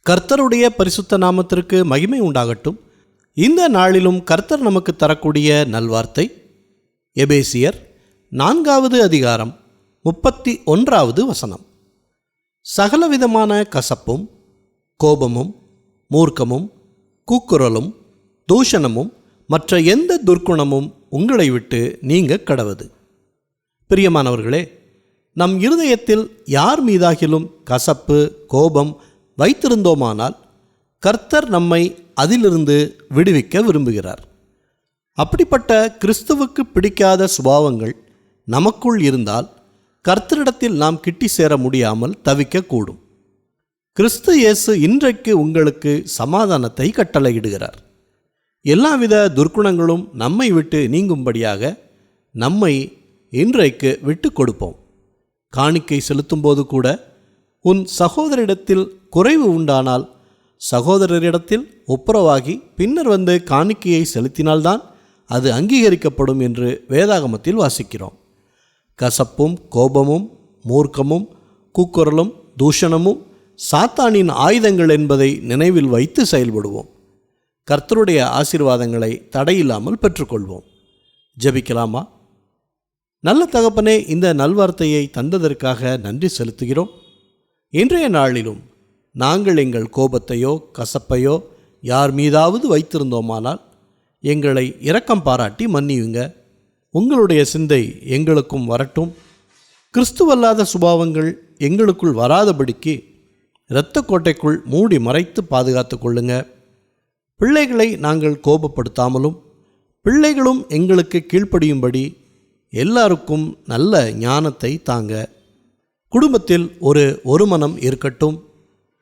கர்த்தருடைய பரிசுத்த நாமத்திற்கு மகிமை உண்டாகட்டும். இந்த நாளிலும் கர்த்தர் நமக்கு தரக்கூடிய நல்வார்த்தை எபேசியர் 4வது அதிகாரம் 31வது வசனம். சகலவிதமான கசப்பும் கோபமும் மூர்க்கமும் கூக்குரலும் தூஷணமும் மற்ற எந்த துர்க்குணமும் உங்களை விட்டு நீங்க கடவது. பிரியமானவர்களே, நம் இருதயத்தில் யார் மீதாகிலும் கசப்பு கோபம் வைத்திருந்தோமானால் கர்த்தர் நம்மை அதிலிருந்து விடுவிக்க விரும்புகிறார். அப்படிப்பட்ட கிறிஸ்துவுக்கு பிடிக்காத சுபாவங்கள் நமக்குள் இருந்தால் கர்த்தரிடத்தில் நாம் கிட்டி சேர முடியாமல் தவிக்கக்கூடும். கிறிஸ்து இயேசு இன்றைக்கு உங்களுக்கு சமாதானத்தை கட்டளையிடுகிறார். எல்லாவித துர்க்குணங்களும் நம்மை விட்டு நீங்கும்படியாக நம்மை இன்றைக்கு விட்டு கொடுப்போம். காணிக்கை செலுத்தும்போது கூட உன் சகோதரிடத்தில் குறைவு உண்டானால் சகோதரரிடத்தில் ஒப்புரவாகி பின்னர் வந்து காணிக்கையை செலுத்தினால்தான் அது அங்கீகரிக்கப்படும் என்று வேதாகமத்தில் வாசிக்கிறோம். கசப்பும் கோபமும் மூர்க்கமும் கூக்குரலும் தூஷணமும் சாத்தானின் ஆயுதங்கள் என்பதை நினைவில் வைத்து செயல்படுவோம். கர்த்தருடைய ஆசீர்வாதங்களை தடையில்லாமல் பெற்றுக்கொள்வோம். ஜெபிக்கலாமா? நல்ல தகப்பனே, இந்த நல்வார்த்தையை தந்ததற்காக நன்றி செலுத்துகிறோம். இன்றைய நாளிலும் நாங்கள் எங்கள் கோபத்தையோ கசப்பையோ யார் மீதாவது வைத்திருந்தோமானால் எங்களை இரக்கம் பாராட்டி மன்னியுங்க. உங்களுடைய சிந்தை எங்களுக்கும் வரட்டும். கிறிஸ்துவல்லாத சுபாவங்கள் எங்களுக்குள் வராதபடிக்கு இரத்த கோட்டைக்குள் மூடி மறைத்து பாதுகாத்து கொள்ளுங்க. பிள்ளைகளை நாங்கள் கோபப்படுத்தாமலும் பிள்ளைகளும் எங்களுக்கு கீழ்ப்படியும்படி எல்லாருக்கும் நல்ல ஞானத்தை தாங்க. குடும்பத்தில் ஒரு மனம் இருக்கட்டும்.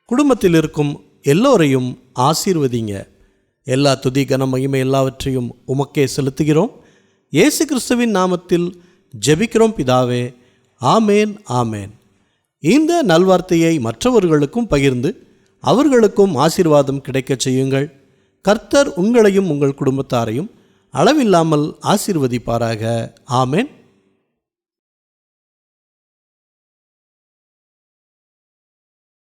குடும்பத்தில் இருக்கும் எல்லோரையும் ஆசீர்வதிங்க. எல்லா துதி கன மகிமை எல்லாவற்றையும் உமக்கே செலுத்துகிறோம். இயேசு கிறிஸ்துவின் நாமத்தில் ஜெபிக்கிறோம் பிதாவே. ஆமேன், ஆமேன். இந்த நல்வார்த்தையை மற்றவர்களுக்கும் பகிர்ந்து அவர்களுக்கும் ஆசீர்வாதம் கிடைக்கச் செய்யுங்கள். கர்த்தர் உங்களையும் உங்கள் குடும்பத்தாரையும் அளவில்லாமல் ஆசீர்வதிப்பாராக. ஆமேன்.